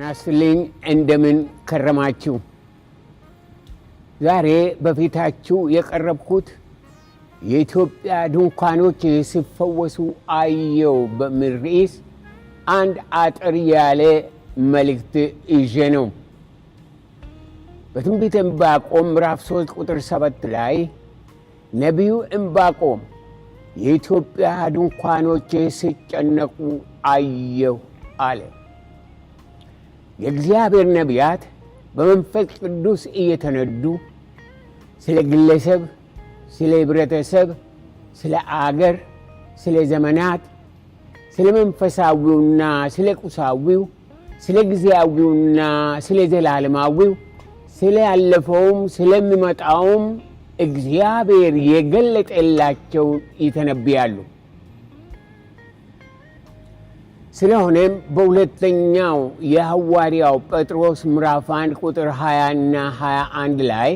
ናስልኝ እንደምን ከረማችሁ። ዛሬ በፊታችሁ የቀረብኩት የኢትዮጵያ ድንኳኖች ሲፈወሱ አየው በሚል ርዕስ አንድ አጠር ያለ መልእክት ይዤ ነው። በትንቢተ ዕንባቆም ምዕራፍ 3 ቁጥር 7 ላይ ነቢዩ ዕንባቆም የኢትዮጵያ ድንኳኖች ሲጨነቁ አየው አለ። የእግዚአብሔር ነቢያት በመንፈስ ቅዱስ እየተነዱ ስለ ግለሰብ፣ ስለ ህብረተሰብ፣ ስለ አገር፣ ስለ ዘመናት፣ ስለ መንፈሳዊውና ስለ ቁሳዊው፣ ስለ ጊዜያዊውና ስለ ዘላለማዊው፣ ስለ ያለፈውም ስለሚመጣውም እግዚአብሔር የገለጠላቸው ይተነብያሉ። ስለሆነም በሁለተኛው የሐዋርያው ጴጥሮስ ምዕራፍ 1 ቁጥር 20 እና 21 ላይ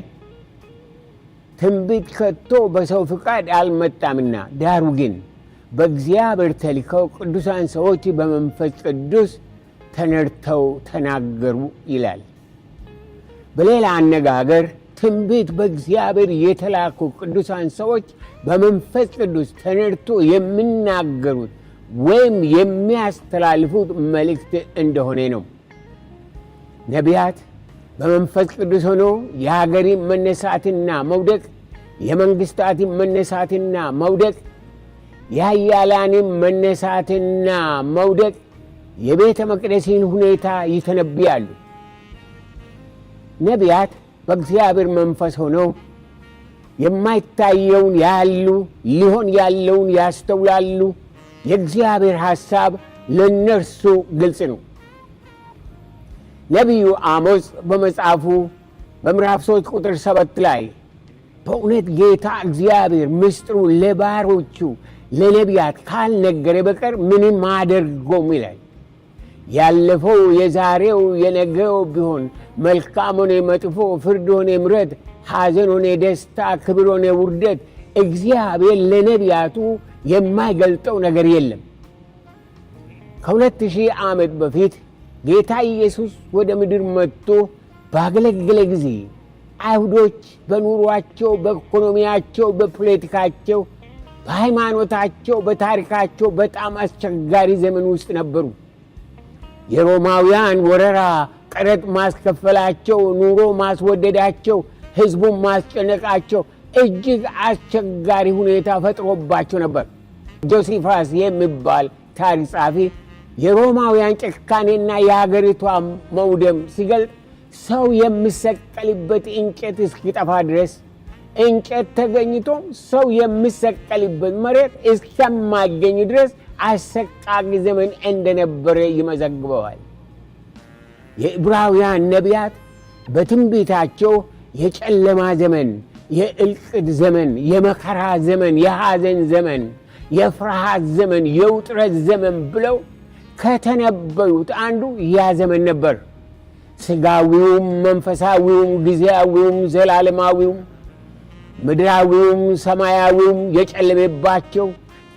ትንቢት ከቶ በሰው ፍቃድ አልመጣምና ዳሩ ግን በእግዚአብሔር ተልከው ቅዱሳን ሰዎች በመንፈስ ቅዱስ ተነድተው ተናገሩ ይላል። በሌላ አነጋገር ትንቢት በእግዚአብሔር የተላኩ ቅዱሳን ሰዎች በመንፈስ ቅዱስ ተነድቶ የሚናገሩት ወይም የሚያስተላልፉት መልእክት እንደሆነ ነው። ነቢያት በመንፈስ ቅዱስ ሆኖ የሀገርን መነሳትና መውደቅ፣ የመንግስታትን መነሳትና መውደቅ፣ የኃያላንን መነሳትና መውደቅ፣ የቤተ መቅደስን ሁኔታ ይተነብያሉ። ነቢያት በእግዚአብሔር መንፈስ ሆነው የማይታየውን ያያሉ፣ ሊሆን ያለውን ያስተውላሉ። የእግዚአብሔር ሐሳብ ለእነርሱ ግልጽ ነው። ነቢዩ አሞጽ በመጽሐፉ በምዕራፍ 3 ቁጥር 7 ላይ በእውነት ጌታ እግዚአብሔር ምስጢሩ ለባሮቹ ለነቢያት ካልነገረ በቀር ምንም አያደርገውም ይላል። ያለፈው የዛሬው የነገው ቢሆን መልካም ሆነ መጥፎ፣ ፍርድ ሆነ ምሕረት፣ ሐዘን ሆነ ደስታ፣ ክብር ሆነ ውርደት እግዚአብሔር ለነቢያቱ የማይገልጠው ነገር የለም። ከ2000 ዓመት በፊት ጌታ ኢየሱስ ወደ ምድር መጥቶ ባገለገለ ጊዜ አይሁዶች በኑሯቸው፣ በኢኮኖሚያቸው፣ በፖለቲካቸው፣ በሃይማኖታቸው፣ በታሪካቸው በጣም አስቸጋሪ ዘመን ውስጥ ነበሩ። የሮማውያን ወረራ፣ ቀረጥ ማስከፈላቸው፣ ኑሮ ማስወደዳቸው፣ ሕዝቡን ማስጨነቃቸው እጅግ አስቸጋሪ ሁኔታ ፈጥሮባቸው ነበር። ጆሲፋስ የሚባል ታሪክ ጻፊ የሮማውያን ጭካኔና የሀገሪቷ መውደም ሲገልጥ ሰው የሚሰቀልበት እንጨት እስኪጠፋ ድረስ እንጨት ተገኝቶም ሰው የሚሰቀልበት መሬት እስከማይገኝ ድረስ አሰቃቂ ዘመን እንደነበረ ይመዘግበዋል። የዕብራውያን ነቢያት በትንቢታቸው የጨለማ ዘመን፣ የእልቅት ዘመን፣ የመከራ ዘመን፣ የሐዘን ዘመን፣ የፍርሃት ዘመን፣ የውጥረት ዘመን ብለው ከተነበዩት አንዱ ያ ዘመን ነበር። ሥጋዊውም መንፈሳዊውም ጊዜያዊውም ዘላለማዊውም ምድራዊውም ሰማያዊውም የጨለመባቸው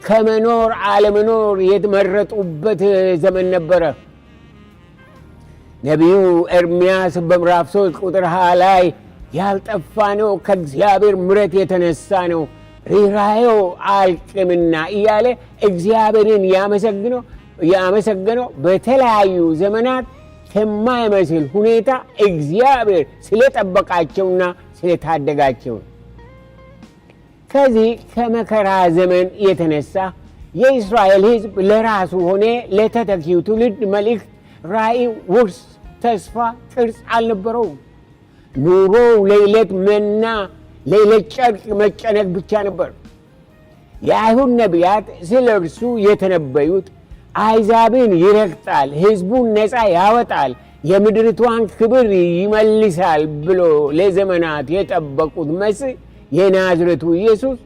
ከመኖር አለመኖር የተመረጡበት ዘመን ነበረ። ነቢዩ ኤርምያስ በምዕራፍ 3 ቁጥር 20 ላይ ያልጠፋ ነው ከእግዚአብሔር ምሕረት የተነሳ ነው ርኅራኄው አያልቅምና እያለ እግዚአብሔርን ያመሰገነው በተለያዩ ዘመናት ከማይመስል ሁኔታ እግዚአብሔር ስለጠበቃቸውና ስለታደጋቸው። ከዚህ ከመከራ ዘመን የተነሳ የእስራኤል ሕዝብ ለራሱ ሆነ ለተተኪው ትውልድ መልእክት፣ ራእይ፣ ውርስ፣ ተስፋ፣ ቅርጽ አልነበረውም። ኑሮው ለዕለት መና፣ ለዕለት ጨርቅ መጨነቅ ብቻ ነበር። የአይሁድ ነቢያት ስለ እርሱ የተነበዩት አሕዛብን ይረግጣል፣ ሕዝቡን ነፃ ያወጣል፣ የምድሪቷን ክብር ይመልሳል ብሎ ለዘመናት የጠበቁት መሲህ የናዝሬቱ ኢየሱስ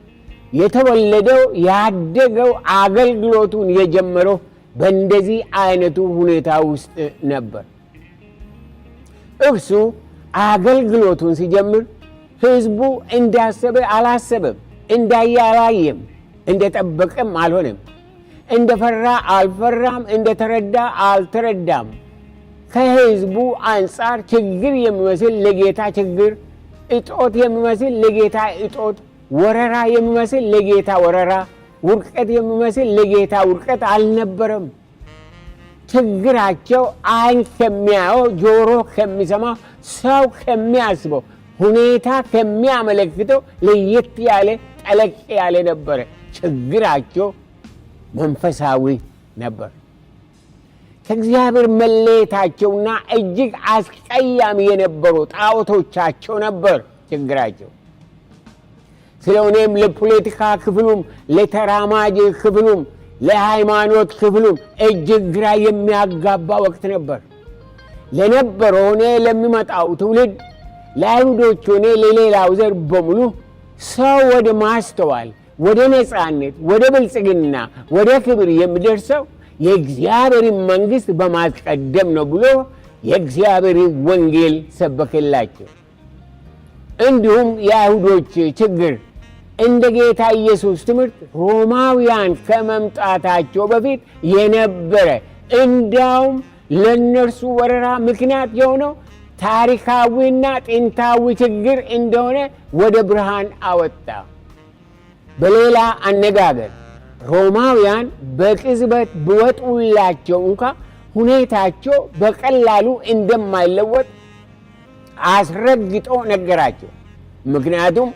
የተወለደው ያደገው አገልግሎቱን የጀመረው በእንደዚህ አይነቱ ሁኔታ ውስጥ ነበር። እርሱ አገልግሎቱን ሲጀምር ህዝቡ እንዳሰበ አላሰበም፣ እንዳየ አላየም፣ እንደጠበቀም አልሆነም፣ እንደፈራ አልፈራም፣ እንደተረዳ አልተረዳም። ከህዝቡ አንጻር ችግር የሚመስል ለጌታ ችግር፣ እጦት የሚመስል ለጌታ እጦት፣ ወረራ የሚመስል ለጌታ ወረራ፣ ውድቀት የሚመስል ለጌታ ውድቀት አልነበረም። ችግራቸው ዓይን ከሚያየው፣ ጆሮ ከሚሰማው፣ ሰው ከሚያስበው፣ ሁኔታ ከሚያመለክተው ለየት ያለ ጠለቅ ያለ ነበረ። ችግራቸው መንፈሳዊ ነበር። ከእግዚአብሔር መለየታቸውና እጅግ አስቀያሚ የነበሩ ጣዖቶቻቸው ነበር ችግራቸው። ስለሆነም ለፖለቲካ ክፍሉም፣ ለተራማጅ ክፍሉም፣ ለሃይማኖት ክፍሉም እጅግ ግራ የሚያጋባ ወቅት ነበር። ለነበረው ሆነ ለሚመጣው ትውልድ፣ ለአይሁዶች ሆነ ለሌላው ዘር በሙሉ ሰው ወደ ማስተዋል፣ ወደ ነፃነት፣ ወደ ብልጽግና፣ ወደ ክብር የሚደርሰው የእግዚአብሔርን መንግሥት በማስቀደም ነው ብሎ የእግዚአብሔርን ወንጌል ሰበከላቸው። እንዲሁም የአይሁዶች ችግር እንደ ጌታ ኢየሱስ ትምህርት ሮማውያን ከመምጣታቸው በፊት የነበረ፣ እንዳውም ለእነርሱ ወረራ ምክንያት የሆነው ታሪካዊና ጥንታዊ ችግር እንደሆነ ወደ ብርሃን አወጣ። በሌላ አነጋገር ሮማውያን በቅጽበት ቢወጡላቸው እንኳ ሁኔታቸው በቀላሉ እንደማይለወጥ አስረግጦ ነገራቸው። ምክንያቱም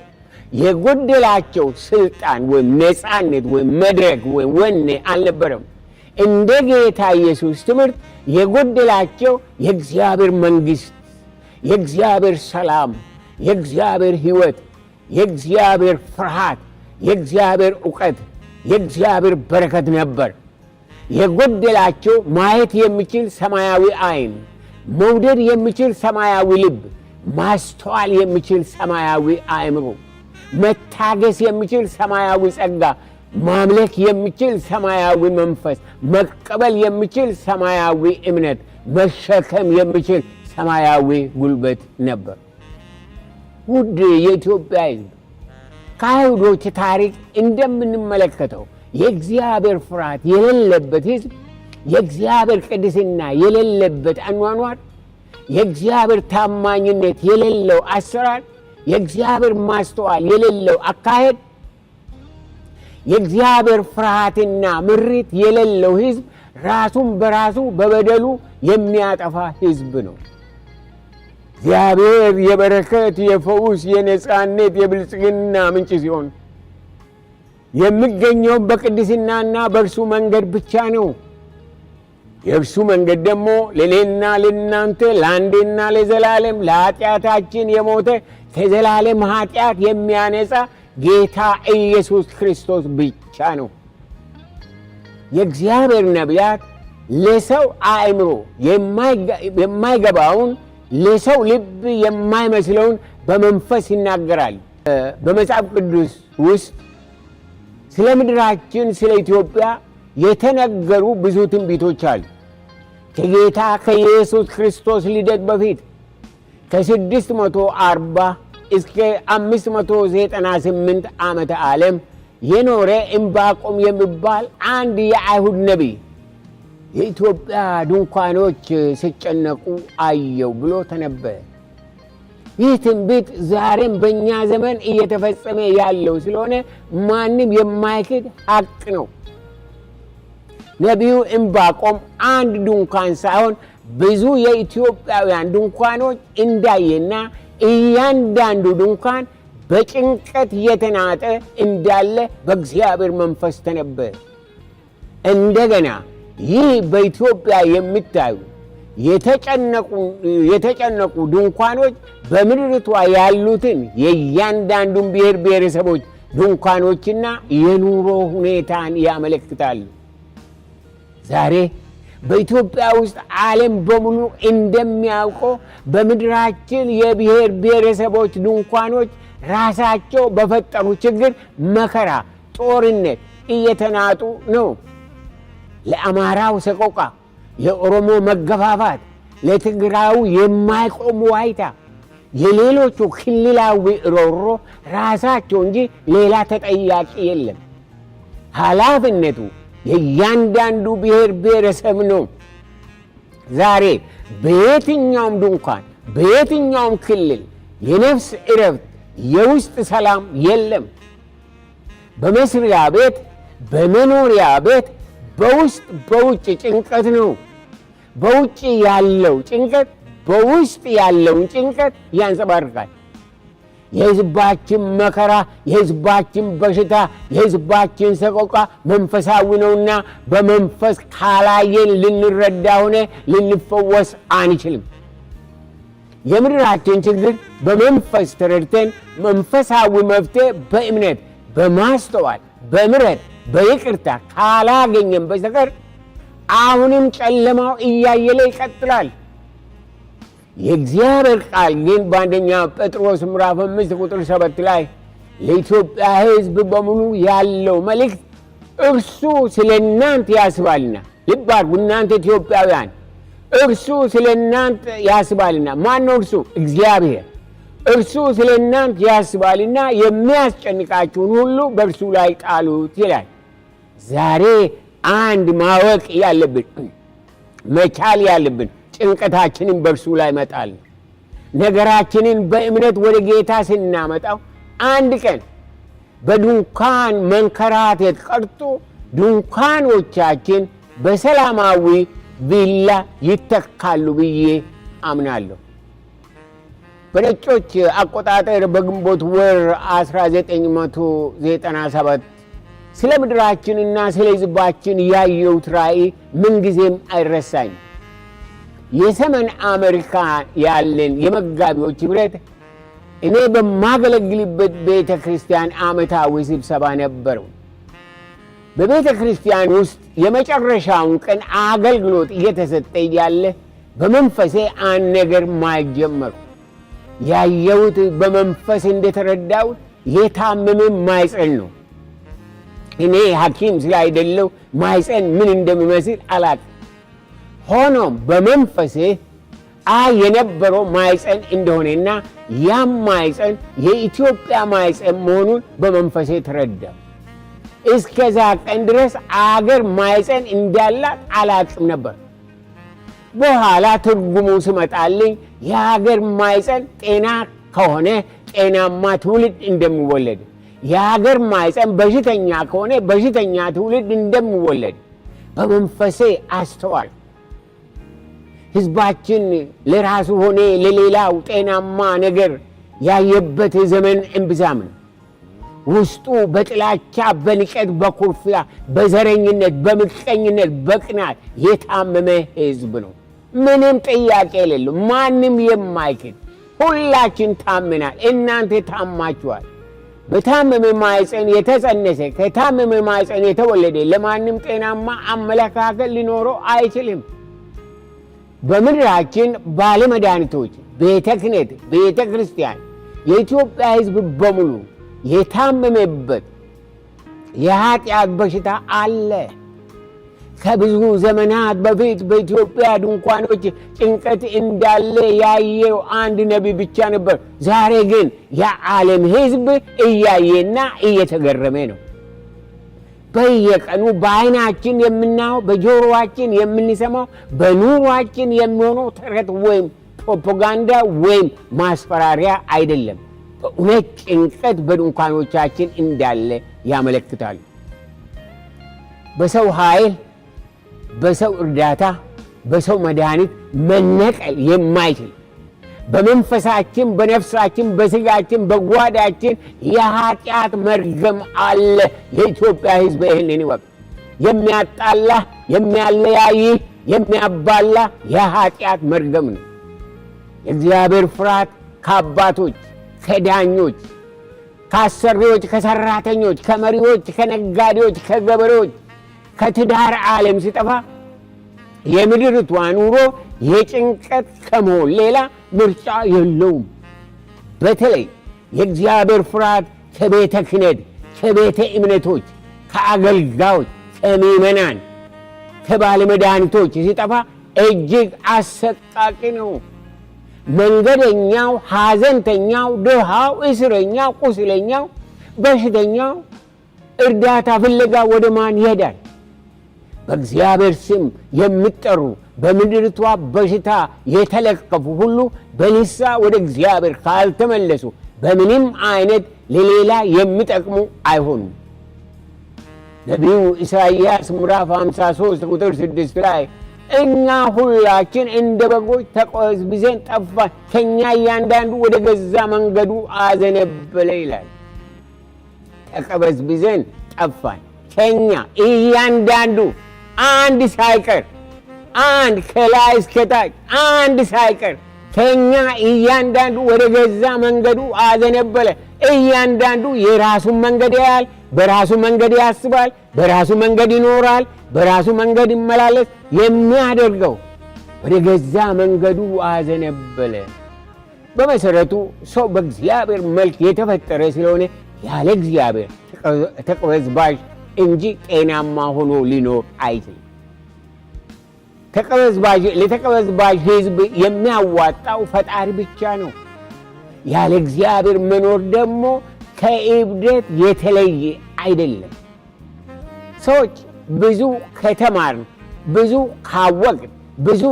የጎደላቸው ስልጣን ወይም ነፃነት ወይም መድረክ ወይም ወኔ አልነበረም። እንደ ጌታ ኢየሱስ ትምህርት የጎደላቸው የእግዚአብሔር መንግሥት፣ የእግዚአብሔር ሰላም፣ የእግዚአብሔር ሕይወት፣ የእግዚአብሔር ፍርሃት፣ የእግዚአብሔር ዕውቀት፣ የእግዚአብሔር በረከት ነበር። የጎደላቸው ማየት የሚችል ሰማያዊ ዓይን፣ መውደድ የሚችል ሰማያዊ ልብ፣ ማስተዋል የሚችል ሰማያዊ አእምሮ፣ መታገስ የሚችል ሰማያዊ ጸጋ፣ ማምለክ የሚችል ሰማያዊ መንፈስ፣ መቀበል የሚችል ሰማያዊ እምነት፣ መሸከም የሚችል ሰማያዊ ጉልበት ነበር። ውድ የኢትዮጵያ ሕዝብ፣ ከአይሁዶች ታሪክ እንደምንመለከተው የእግዚአብሔር ፍርሃት የሌለበት ሕዝብ፣ የእግዚአብሔር ቅድስና የሌለበት አኗኗር፣ የእግዚአብሔር ታማኝነት የሌለው አሰራር፣ የእግዚአብሔር ማስተዋል የሌለው አካሄድ፣ የእግዚአብሔር ፍርሃትና ምሪት የሌለው ሕዝብ ራሱን በራሱ በበደሉ የሚያጠፋ ሕዝብ ነው። እግዚአብሔር የበረከት፣ የፈውስ፣ የነፃነት፣ የብልጽግና ምንጭ ሲሆን የሚገኘው በቅድስናና በእርሱ መንገድ ብቻ ነው። የእርሱ መንገድ ደግሞ ለእኔና ለእናንተ ለአንዴና ለዘላለም ለኃጢአታችን የሞተ ከዘላለም ኃጢአት የሚያነጻ ጌታ ኢየሱስ ክርስቶስ ብቻ ነው። የእግዚአብሔር ነቢያት ለሰው አእምሮ የማይገባውን ለሰው ልብ የማይመስለውን በመንፈስ ይናገራል። በመጽሐፍ ቅዱስ ውስጥ ስለ ምድራችን ስለ ኢትዮጵያ የተነገሩ ብዙ ትንቢቶች አሉ። ከጌታ ከኢየሱስ ክርስቶስ ልደት በፊት ከ640 እስከ 598 ዓመተ ዓለም የኖረ ዕንባቆም የሚባል አንድ የአይሁድ ነቢይ የኢትዮጵያ ድንኳኖች ሲጨነቁ አየው ብሎ ተነበየ። ይህ ትንቢት ዛሬም በእኛ ዘመን እየተፈጸመ ያለው ስለሆነ ማንም የማይክድ ሐቅ ነው። ነቢዩ ዕንባቆም አንድ ድንኳን ሳይሆን ብዙ የኢትዮጵያውያን ድንኳኖች እንዳየና እያንዳንዱ ድንኳን በጭንቀት የተናጠ እንዳለ በእግዚአብሔር መንፈስ ተነበየ። እንደገና ይህ በኢትዮጵያ የሚታዩ የተጨነቁ ድንኳኖች በምድርቷ ያሉትን የእያንዳንዱን ብሔር ብሔረሰቦች ድንኳኖችና የኑሮ ሁኔታን ያመለክታሉ። ዛሬ በኢትዮጵያ ውስጥ ዓለም በሙሉ እንደሚያውቀው በምድራችን የብሔር ብሔረሰቦች ድንኳኖች ራሳቸው በፈጠሩ ችግር፣ መከራ፣ ጦርነት እየተናጡ ነው። ለአማራው ሰቆቃ፣ ለኦሮሞ መገፋፋት፣ ለትግራዩ የማይቆም ዋይታ፣ የሌሎቹ ክልላዊ ሮሮ ራሳቸው እንጂ ሌላ ተጠያቂ የለም። ኃላፊነቱ የእያንዳንዱ ብሔር ብሔረሰብ ነው። ዛሬ በየትኛውም ድንኳን በየትኛውም ክልል የነፍስ እረፍት የውስጥ ሰላም የለም። በመስሪያ ቤት በመኖሪያ ቤት በውስጥ በውጭ ጭንቀት ነው። በውጭ ያለው ጭንቀት በውስጥ ያለውን ጭንቀት ያንጸባርቃል። የሕዝባችን መከራ፣ የሕዝባችን በሽታ፣ የሕዝባችን ሰቆቃ መንፈሳዊ ነውና በመንፈስ ካላየን ልንረዳ ሆነ ልንፈወስ አንችልም። የምድራችን ችግር በመንፈስ ተረድተን መንፈሳዊ መፍትሄ በእምነት በማስተዋል በምሕረት በይቅርታ ካላገኘን በስተቀር አሁንም ጨለማው እያየለ ይቀጥላል። የእግዚአብሔር ቃል ግን በአንደኛ ጴጥሮስ ምዕራፍ 5 ቁጥር 7 ላይ ለኢትዮጵያ ሕዝብ በሙሉ ያለው መልእክት እርሱ ስለ እናንተ ያስባልና፣ ልብ አድርጉ እናንተ ኢትዮጵያውያን፣ እርሱ ስለ እናንተ ያስባልና። ማን ነው እርሱ? እግዚአብሔር። እርሱ ስለ እናንተ ያስባልና የሚያስጨንቃችሁን ሁሉ በእርሱ ላይ ጣሉት ይላል። ዛሬ አንድ ማወቅ ያለብን መቻል ያለብን ጭንቀታችንን በእርሱ ላይ መጣል ነው። ነገራችንን በእምነት ወደ ጌታ ስናመጣው አንድ ቀን በድንኳን መንከራተት ቀርቶ ድንኳኖቻችን በሰላማዊ ቪላ ይተካሉ ብዬ አምናለሁ። በነጮች አቆጣጠር በግንቦት ወር 1997 ስለ ምድራችንና ስለ ሕዝባችን ያየሁት ራእይ ምንጊዜም አይረሳኝም። የሰሜን አሜሪካ ያለን የመጋቢዎች ኅብረት እኔ በማገለግልበት ቤተ ክርስቲያን ዓመታዊ ስብሰባ ነበረው። በቤተ ክርስቲያን ውስጥ የመጨረሻውን ቀን አገልግሎት እየተሰጠ ያለ በመንፈሴ አንድ ነገር ማየት ጀመርኩ። ያየሁት በመንፈስ እንደተረዳሁት የታመመ ማይፀን ነው። እኔ ሐኪም ስላይደለው ማይፀን ምን እንደሚመስል አላውቅም። ሆኖም በመንፈሴ የነበረው ማይፀን እንደሆነና ያም ማይፀን የኢትዮጵያ ማይፀን መሆኑን በመንፈሴ ተረዳሁ። እስከዛ ቀን ድረስ አገር ማይፀን እንዳላት አላውቅም ነበር። በኋላ ትርጉሙ ስመጣልኝ የሀገር ማይፀን ጤና ከሆነ ጤናማ ትውልድ እንደሚወለድ፣ የሀገር ማይፀን በሽተኛ ከሆነ በሽተኛ ትውልድ እንደሚወለድ በመንፈሴ አስተዋል። ሕዝባችን ለራሱ ሆነ ለሌላው ጤናማ ነገር ያየበት ዘመን እምብዛም ነው። ውስጡ በጥላቻ በንቀት በኩርፊያ በዘረኝነት በምቀኝነት በቅናት የታመመ ሕዝብ ነው። ምንም ጥያቄ የሌለው ማንም የማይክድ ሁላችን ታምናል። እናንተ ታማችኋል። በታመመ ማይፀን የተጸነሰ ከታመመ ማይፀን የተወለደ ለማንም ጤናማ አመለካከት ሊኖረው አይችልም። በምድራችን ባለመድኃኒቶች፣ ቤተ ክህነት፣ ቤተ ክርስቲያን፣ የኢትዮጵያ ሕዝብ በሙሉ የታመመበት የኃጢአት በሽታ አለ። ከብዙ ዘመናት በፊት በኢትዮጵያ ድንኳኖች ጭንቀት እንዳለ ያየው አንድ ነቢይ ብቻ ነበር። ዛሬ ግን የዓለም ሕዝብ እያየና እየተገረመ ነው። በየቀኑ በዓይናችን የምናየው በጆሮአችን የምንሰማው በኑሯችን የሚሆነው ተረት ወይም ፕሮፓጋንዳ ወይም ማስፈራሪያ አይደለም። በእውነት ጭንቀት በድንኳኖቻችን እንዳለ ያመለክታሉ። በሰው ኃይል፣ በሰው እርዳታ፣ በሰው መድኃኒት መነቀል የማይችል በመንፈሳችን፣ በነፍሳችን፣ በስጋችን፣ በጓዳችን የኃጢአት መርገም አለ። የኢትዮጵያ ሕዝብ ይህንን ይወቅ። የሚያጣላ፣ የሚያለያይ፣ የሚያባላ የኃጢአት መርገም ነው። የእግዚአብሔር ፍርሃት ከአባቶች፣ ከዳኞች፣ ከአሰሪዎች፣ ከሰራተኞች፣ ከመሪዎች፣ ከነጋዴዎች፣ ከገበሬዎች፣ ከትዳር ዓለም ሲጠፋ የምድርቷ ኑሮ የጭንቀት ከመሆን ሌላ ምርጫ የለውም። በተለይ የእግዚአብሔር ፍርሃት ከቤተ ክህነት፣ ከቤተ እምነቶች፣ ከአገልጋዮች፣ ከምዕመናን፣ ከባለመድኃኒቶች ሲጠፋ እጅግ አሰቃቂ ነው። መንገደኛው፣ ሐዘንተኛው፣ ድሃው፣ እስረኛው፣ ቁስለኛው፣ በሽተኛው እርዳታ ፍለጋ ወደ ማን ይሄዳል? በእግዚአብሔር ስም የሚጠሩ በምድሪቷ በሽታ የተለከፉ ሁሉ በንስሐ ወደ እግዚአብሔር ካልተመለሱ በምንም አይነት ለሌላ የሚጠቅሙ አይሆኑም። ነቢዩ ኢሳይያስ ምዕራፍ 53 ቁጥር 6 ላይ እኛ ሁላችን እንደ በጎች ተቅበዝብዘን ጠፋን፣ ከኛ እያንዳንዱ ወደ ገዛ መንገዱ አዘነበለ ይላል። ተቅበዝብዘን ጠፋን፣ ከኛ እያንዳንዱ አንድ ሳይቀር፣ አንድ ከላይ እስከታች አንድ ሳይቀር ከኛ እያንዳንዱ ወደ ገዛ መንገዱ አዘነበለ። እያንዳንዱ የራሱን መንገድ ያያል፣ በራሱ መንገድ ያስባል፣ በራሱ መንገድ ይኖራል፣ በራሱ መንገድ ይመላለስ። የሚያደርገው ወደ ገዛ መንገዱ አዘነበለ። በመሰረቱ ሰው በእግዚአብሔር መልክ የተፈጠረ ስለሆነ ያለ እግዚአብሔር ተቅበዝባዥ እንጂ ጤናማ ሆኖ ሊኖር አይችልም። ለተቅበዝባዥ ሕዝብ የሚያዋጣው ፈጣሪ ብቻ ነው። ያለ እግዚአብሔር መኖር ደግሞ ከእብደት የተለየ አይደለም። ሰዎች ብዙ ከተማርን፣ ብዙ ካወቅን፣ ብዙ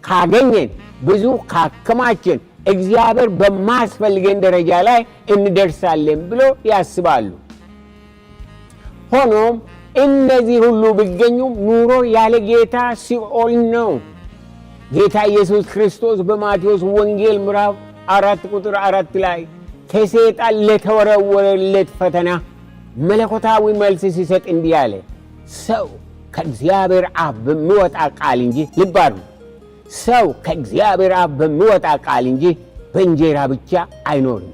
ካገኘን፣ ብዙ ካከማችን እግዚአብሔር በማያስፈልገን ደረጃ ላይ እንደርሳለን ብሎ ያስባሉ። ሆኖም እነዚህ ሁሉ ቢገኙም ኑሮ ያለ ጌታ ሲኦል ነው። ጌታ ኢየሱስ ክርስቶስ በማቴዎስ ወንጌል ምዕራፍ 4 ቁጥር 4 ላይ ከሰይጣን ለተወረወረለት ፈተና መለኮታዊ መልስ ሲሰጥ እንዲህ አለ፣ ሰው ከእግዚአብሔር አፍ በሚወጣ ቃል እንጂ ልባሩ ሰው ከእግዚአብሔር አፍ በሚወጣ ቃል እንጂ በእንጀራ ብቻ አይኖርም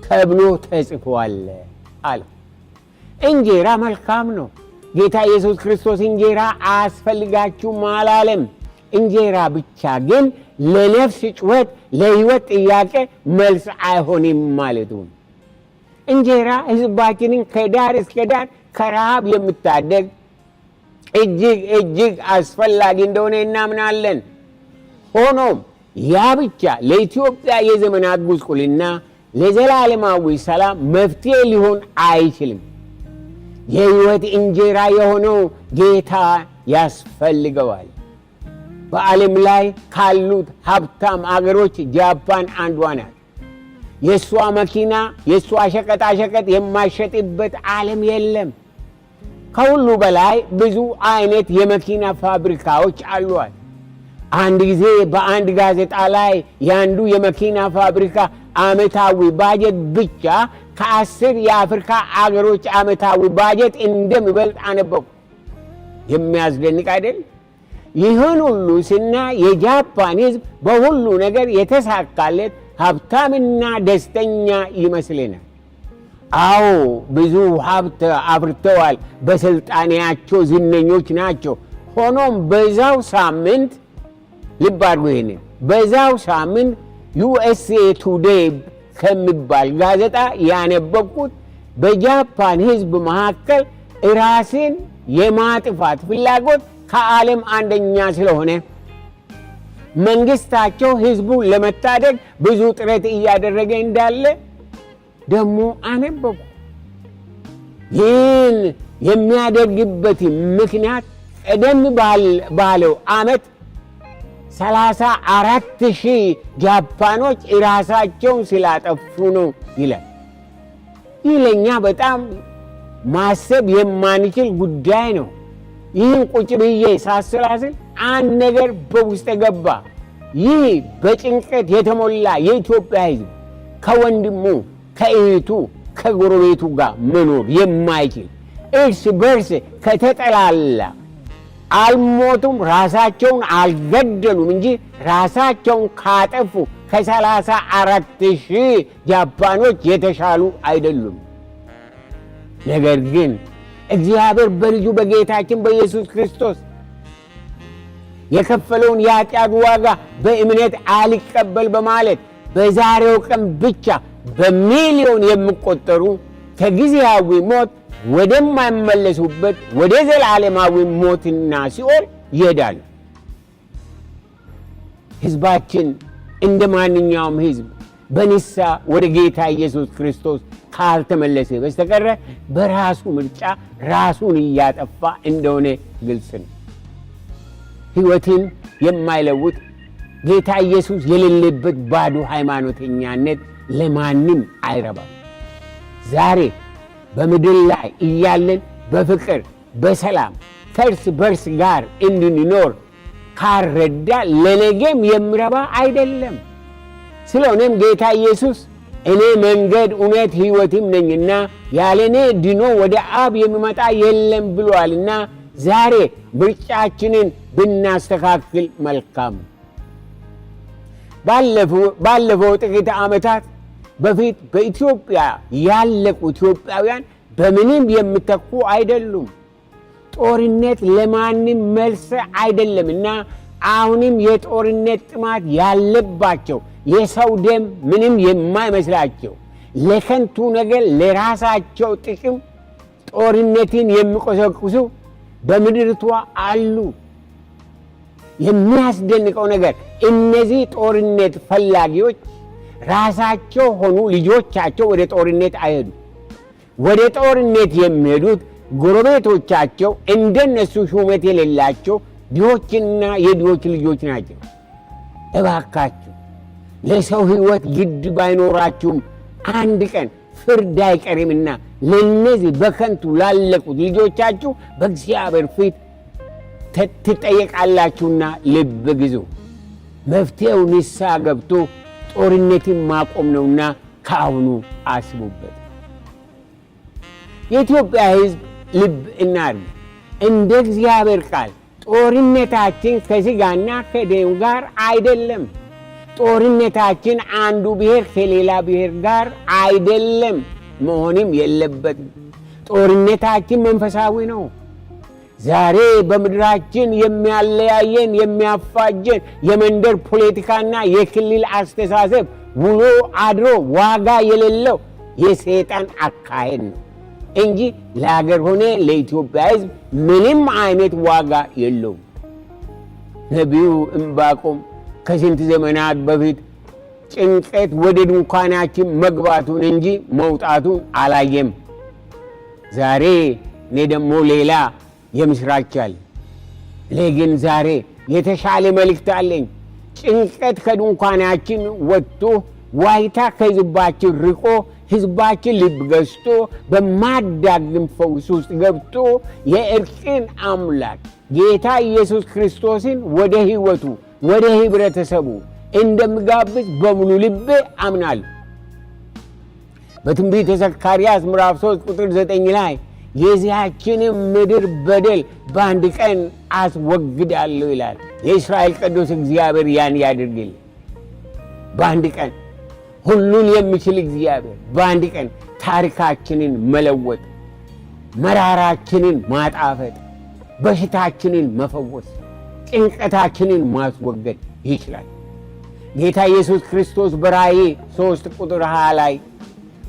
ተብሎ ተጽፏል አለ። እንጀራ መልካም ነው። ጌታ ኢየሱስ ክርስቶስ እንጀራ አያስፈልጋችሁም አላለም። እንጀራ ብቻ ግን ለነፍስ ጩኸት፣ ለሕይወት ጥያቄ መልስ አይሆንም ማለቱ። እንጀራ ሕዝባችንን ከዳር እስከ ዳር ከረሃብ የምታደግ እጅግ አስፈላጊ እንደሆነ እናምናለን። ሆኖም ያ ብቻ ለኢትዮጵያ የዘመናት ጉስቁልና፣ ለዘላለማዊ ሰላም መፍትሄ ሊሆን አይችልም። የሕይወት እንጀራ የሆነው ጌታ ያስፈልገዋል። በዓለም ላይ ካሉት ሀብታም አገሮች ጃፓን አንዷ ናት። የእሷ መኪና፣ የእሷ ሸቀጣሸቀጥ የማይሸጥበት ዓለም የለም። ከሁሉ በላይ ብዙ አይነት የመኪና ፋብሪካዎች አሏት። አንድ ጊዜ በአንድ ጋዜጣ ላይ የአንዱ የመኪና ፋብሪካ ዓመታዊ ባጀት ብቻ ከ10 የአፍሪካ አገሮች ዓመታዊ ባጀት እንደሚበልጥ አነበብኩ። የሚያስደንቅ አይደል? ይህን ሁሉ ስናይ የጃፓን ሕዝብ በሁሉ ነገር የተሳካለት ሀብታምና ደስተኛ ይመስለናል። አዎ ብዙ ሀብት አፍርተዋል፣ በስልጣኔያቸው ዝነኞች ናቸው። ሆኖም በዛው ሳምንት ልብ አድርጉ ይሄንን፣ በዛው ሳምንት USA ቱዴይ ከሚባል ጋዜጣ ያነበብኩት በጃፓን ሕዝብ መካከል ራስን የማጥፋት ፍላጎት ከዓለም አንደኛ ስለሆነ መንግስታቸው ሕዝቡን ለመታደግ ብዙ ጥረት እያደረገ እንዳለ ደግሞ አነበብኩ። ይህን የሚያደርግበት ምክንያት ቀደም ባለው ዓመት 34,000 ጃፓኖች ራሳቸውን ስላጠፉ ነው ይላል። ይህ ለእኛ በጣም ማሰብ የማንችል ጉዳይ ነው። ይህን ቁጭ ብዬ ሳሰላስል አንድ ነገር በውስጥ ገባ። ይህ በጭንቀት የተሞላ የኢትዮጵያ ሕዝብ ከወንድሙ፣ ከእህቱ፣ ከጎረቤቱ ጋር መኖር የማይችል እርስ በርስ ከተጠላላ አልሞቱም፣ ራሳቸውን አልገደሉም እንጂ ራሳቸውን ካጠፉ ከ34,000 ጃፓኖች የተሻሉ አይደሉም። ነገር ግን እግዚአብሔር በልጁ በጌታችን በኢየሱስ ክርስቶስ የከፈለውን የኃጢአት ዋጋ በእምነት አልቀበል በማለት በዛሬው ቀን ብቻ በሚሊዮን የሚቆጠሩ ከጊዜያዊ ሞት ወደማይመለሱበት ወደ ዘላለማዊ ሞትና ሲኦል ይሄዳሉ። ሕዝባችን እንደማንኛውም ሕዝብ በንስሐ ወደ ጌታ ኢየሱስ ክርስቶስ ካልተመለሰ በስተቀር በራሱ ምርጫ ራሱን እያጠፋ እንደሆነ ግልጽ ነው። ሕይወትን የማይለውጥ ጌታ ኢየሱስ የሌለበት ባዶ ሃይማኖተኛነት ለማንም አይረባም። ዛሬ በምድር ላይ እያለን በፍቅር በሰላም ከእርስ በርስ ጋር እንድንኖር ካረዳ ለነገም የሚረባ አይደለም። ስለሆነም ጌታ ኢየሱስ እኔ መንገድ እውነት ሕይወትም ነኝና ያለ እኔ ድኖ ወደ አብ የሚመጣ የለም ብሏልና ዛሬ ምርጫችንን ብናስተካክል መልካም። ባለፈው ጥቂት ዓመታት በፊት በኢትዮጵያ ያለቁ ኢትዮጵያውያን በምንም የሚተኩ አይደሉም። ጦርነት ለማንም መልስ አይደለምና አሁንም የጦርነት ጥማት ያለባቸው የሰው ደም ምንም የማይመስላቸው ለከንቱ ነገር ለራሳቸው ጥቅም ጦርነትን የሚቆሰቁሱ በምድርቷ አሉ። የሚያስደንቀው ነገር እነዚህ ጦርነት ፈላጊዎች ራሳቸው ሆኑ ልጆቻቸው ወደ ጦርነት አይሄዱ። ወደ ጦርነት የሚሄዱት ጎረቤቶቻቸው እንደነሱ ሹመት የሌላቸው ድሆችና የድሆች ልጆች ናቸው። እባካችሁ ለሰው ሕይወት ግድ ባይኖራችሁም አንድ ቀን ፍርድ አይቀርምና ለነዚህ በከንቱ ላለቁት ልጆቻችሁ በእግዚአብሔር ፊት ትጠየቃላችሁና ልብ ግዙ። መፍትሄው ንስሐ ገብቶ ጦርነትን ማቆም ነውና ከአሁኑ አስቡበት። የኢትዮጵያ ሕዝብ ልብ እናድርግ። እንደ እግዚአብሔር ቃል ጦርነታችን ከሥጋና ከደም ጋር አይደለም። ጦርነታችን አንዱ ብሔር ከሌላ ብሔር ጋር አይደለም፣ መሆንም የለበትም። ጦርነታችን መንፈሳዊ ነው። ዛሬ በምድራችን የሚያለያየን የሚያፋጀን የመንደር ፖለቲካና የክልል አስተሳሰብ ውሎ አድሮ ዋጋ የሌለው የሰይጣን አካሄድ ነው እንጂ ለሀገር ሆነ ለኢትዮጵያ ሕዝብ ምንም አይነት ዋጋ የለውም። ነቢዩ ዕንባቆም ከስንት ዘመናት በፊት ጭንቀት ወደ ድንኳናችን መግባቱን እንጂ መውጣቱን አላየም። ዛሬ እኔ ደግሞ ሌላ የምስራች አለ። እኔ ግን ዛሬ የተሻለ መልእክት አለኝ። ጭንቀት ከድንኳናችን ወጥቶ ዋይታ ከሕዝባችን ርቆ ሕዝባችን ልብ ገዝቶ በማዳግም ፈውስ ውስጥ ገብቶ የእርቅን አምላክ ጌታ ኢየሱስ ክርስቶስን ወደ ሕይወቱ ወደ ኅብረተሰቡ እንደምጋብዝ በሙሉ ልቤ አምናለሁ። በትንቢተ ዘካርያስ ምዕራፍ 3 ቁጥር 9 ላይ የዚያችንም ምድር በደል በአንድ ቀን አስወግዳለሁ ይላል። የእስራኤል ቅዱስ እግዚአብሔር ያን ያድርግል። በአንድ ቀን ሁሉን የሚችል እግዚአብሔር በአንድ ቀን ታሪካችንን መለወጥ፣ መራራችንን ማጣፈጥ፣ በሽታችንን መፈወስ፣ ጭንቀታችንን ማስወገድ ይችላል። ጌታ ኢየሱስ ክርስቶስ በራእይ 3 ቁጥር 20 ላይ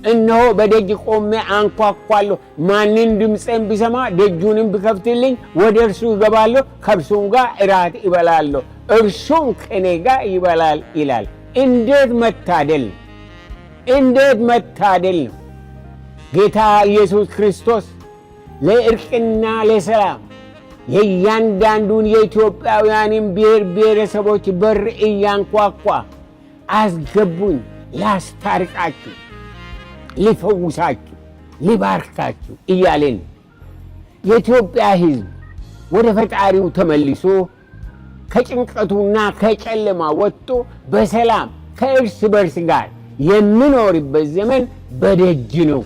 እነሆ በደጅ ቆሜ አንኳኳለሁ፣ ማንን ድምፄን ቢሰማ ደጁንም ቢከፍትልኝ ወደ እርሱ እገባለሁ፣ ከእርሱም ጋር እራት ይበላለሁ፣ እርሱም ከእኔ ጋር ይበላል ይላል። እንዴት መታደል! እንዴት መታደል ነው! ጌታ ኢየሱስ ክርስቶስ ለእርቅና ለሰላም የእያንዳንዱን የኢትዮጵያውያንን ብሔር ብሔረሰቦች በር እያንኳኳ አስገቡኝ፣ ላስታርቃችሁ፣ ሊፈውሳችሁ፣ ሊባርካችሁ እያለን የኢትዮጵያ ሕዝብ ወደ ፈጣሪው ተመልሶ ከጭንቀቱና ከጨለማ ወጥቶ በሰላም ከእርስ በርስ ጋር የሚኖርበት ዘመን በደጅ ነው።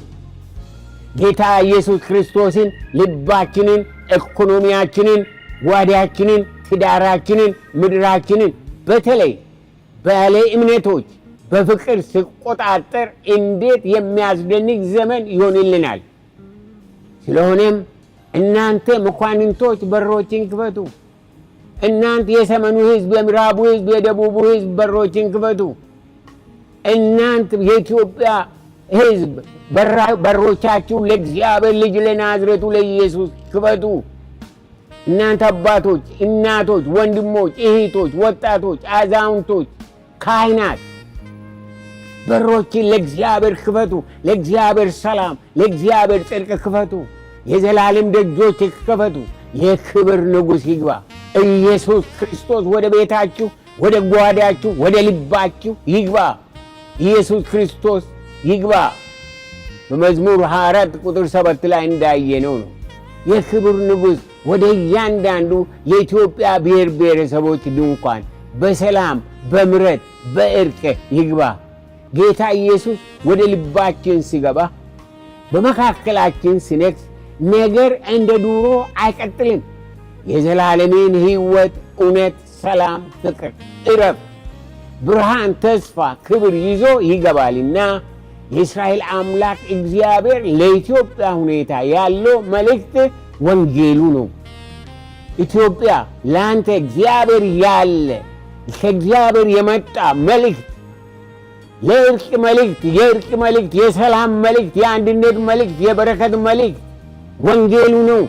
ጌታ ኢየሱስ ክርስቶስን ልባችንን፣ ኢኮኖሚያችንን፣ ጓዳችንን፣ ትዳራችንን፣ ምድራችንን በተለይ ባለ እምነቶች በፍቅር ሲቆጣጠር እንዴት የሚያስደንቅ ዘመን ይሆንልናል። ስለሆነም እናንተ መኳንንቶች በሮችን ክፈቱ። እናንተ የሰሜኑ ሕዝብ፣ የምዕራቡ ሕዝብ፣ የደቡቡ ሕዝብ በሮችን ክፈቱ። እናንተ የኢትዮጵያ ሕዝብ በሮቻችሁ ለእግዚአብሔር ልጅ ለናዝሬቱ ለኢየሱስ ክፈቱ። እናንተ አባቶች፣ እናቶች፣ ወንድሞች፣ እህቶች፣ ወጣቶች፣ አዛውንቶች፣ ካህናት በሮችን ለእግዚአብሔር ክፈቱ፣ ለእግዚአብሔር ሰላም፣ ለእግዚአብሔር ጽድቅ ክፈቱ፣ የዘላለም ደጆች ክፈቱ፣ የክብር ንጉሥ ይግባ። ኢየሱስ ክርስቶስ ወደ ቤታችሁ፣ ወደ ጓዳችሁ፣ ወደ ልባችሁ ይግባ። ኢየሱስ ክርስቶስ ይግባ። በመዝሙር 24 ቁጥር 7 ላይ እንዳየነው ነው። የክብር ንጉሥ ወደ እያንዳንዱ የኢትዮጵያ ብሔር ብሔረሰቦች ድንኳን በሰላም በምሕረት በእርቅ ይግባ። ጌታ ኢየሱስ ወደ ልባችን ሲገባ በመካከላችን ሲነግስ ነገር እንደ ድሮ አይቀጥልም። የዘላለምን ሕይወት፣ እውነት፣ ሰላም፣ ፍቅር፣ ዕረፍት፣ ብርሃን፣ ተስፋ፣ ክብር ይዞ ይገባልና የእስራኤል አምላክ እግዚአብሔር ለኢትዮጵያ ሁኔታ ያለው መልእክት ወንጌሉ ነው። ኢትዮጵያ ለአንተ እግዚአብሔር ያለ ከእግዚአብሔር የመጣ መልእክት፣ ለእርቅ መልእክት፣ የእርቅ መልእክት፣ የሰላም መልእክት፣ የአንድነት መልእክት፣ የበረከት መልእክት ወንጌሉ ነው።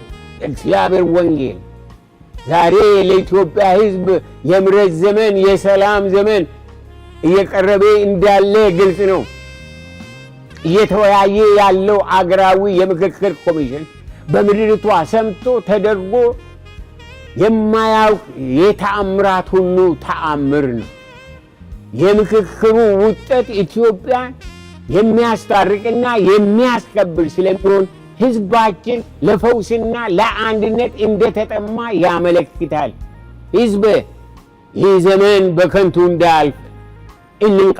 እግዚአብሔር ወንጌል ዛሬ ለኢትዮጵያ ሕዝብ የምሕረት ዘመን፣ የሰላም ዘመን እየቀረበ እንዳለ ግልጽ ነው። እየተወያየ ያለው አገራዊ የምክክር ኮሚሽን በምድሪቷ ሰምቶ ተደርጎ የማያውቅ የተአምራት ሁሉ ተአምር ነው። የምክክሩ ውጤት ኢትዮጵያን የሚያስታርቅና የሚያስከብር ስለሚሆን ሕዝባችን ለፈውስና ለአንድነት እንደተጠማ ያመለክታል። ሕዝብ ይህ ዘመን በከንቱ እንዳያልፍ እንንቃ።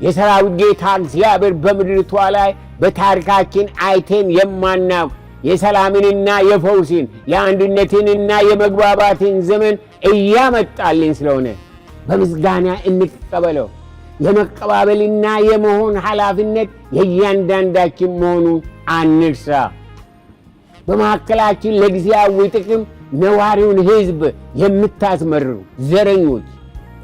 የሰራዊት ጌታ እግዚአብሔር በምድሪቷ ላይ በታሪካችን አይተን የማናውቅ የሰላምንና የፈውስን የአንድነትንና የመግባባትን ዘመን እያመጣልን ስለሆነ በምስጋና እንቀበለው። የመቀባበልና የመሆን ኃላፊነት የእያንዳንዳችን መሆኑን አንርሳ። በመካከላችን ለጊዜያዊ ጥቅም ነዋሪውን ሕዝብ የምታስመርሩ ዘረኞች፣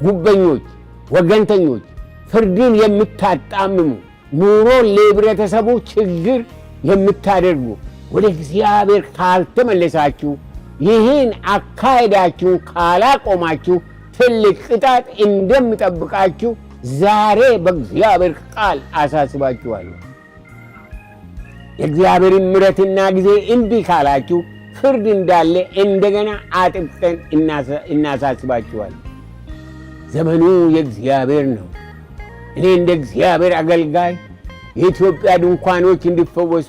ጉበኞች፣ ወገንተኞች፣ ፍርድን የምታጣምሙ፣ ኑሮን ለህብረተሰቡ ችግር የምታደርጉ ወደ እግዚአብሔር ካልተመለሳችሁ፣ ይህን አካሄዳችሁ ካላቆማችሁ ትልቅ ቅጣት እንደሚጠብቃችሁ ዛሬ በእግዚአብሔር ቃል አሳስባችኋለሁ። የእግዚአብሔርን ምሕረትና ጊዜ እምቢ ካላችሁ ፍርድ እንዳለ እንደገና አጥብቀን እናሳስባችኋለን። ዘመኑ የእግዚአብሔር ነው። እኔ እንደ እግዚአብሔር አገልጋይ የኢትዮጵያ ድንኳኖች እንዲፈወሱ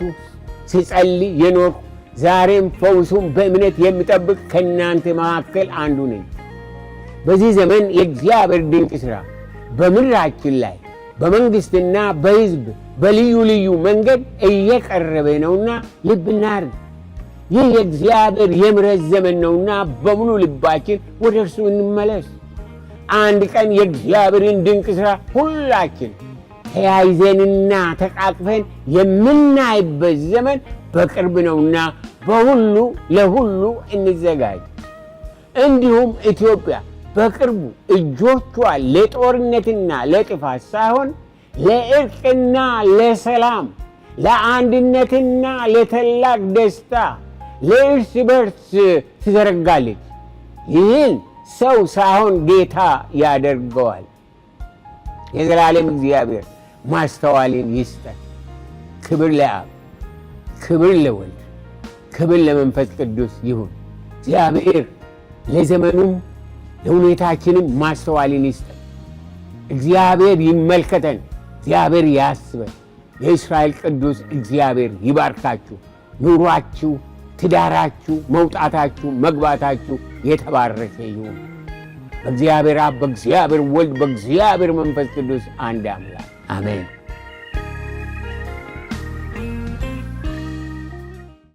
ሲጸልይ የኖርኩ ዛሬም ፈውሱን በእምነት የሚጠብቅ ከእናንተ መካከል አንዱ ነኝ። በዚህ ዘመን የእግዚአብሔር ድንቅ ሥራ በምድራችን ላይ በመንግሥትና በሕዝብ በልዩ ልዩ መንገድ እየቀረበ ነውና ልብ እናድርግ። ይህ የእግዚአብሔር የምሕረት ዘመን ነውና በሙሉ ልባችን ወደ እርሱ እንመለስ። አንድ ቀን የእግዚአብሔርን ድንቅ ሥራ ሁላችን ተያይዘንና ተቃቅፈን የምናይበት ዘመን በቅርብ ነውና በሁሉ ለሁሉ እንዘጋጅ። እንዲሁም ኢትዮጵያ በቅርቡ እጆቿን ለጦርነትና ለጥፋት ሳይሆን ለእርቅና ለሰላም፣ ለአንድነትና ለታላቅ ደስታ፣ ለእርስ በርስ ትዘረጋለች። ይህን ሰው ሳይሆን ጌታ ያደርገዋል። የዘላለም እግዚአብሔር ማስተዋልን ይስጠን። ክብር ለአብ፣ ክብር ለወልድ፣ ክብር ለመንፈስ ቅዱስ ይሁን። እግዚአብሔር ለዘመኑም ለሁኔታችንም ማስተዋልን ይስጠን። እግዚአብሔር ይመልከተን። እግዚአብሔር ያስበን። የእስራኤል ቅዱስ እግዚአብሔር ይባርካችሁ። ኑሯችሁ፣ ትዳራችሁ፣ መውጣታችሁ፣ መግባታችሁ የተባረከ ይሁን። በእግዚአብሔር አብ፣ በእግዚአብሔር ወልድ፣ በእግዚአብሔር መንፈስ ቅዱስ አንድ አምላክ አሜን።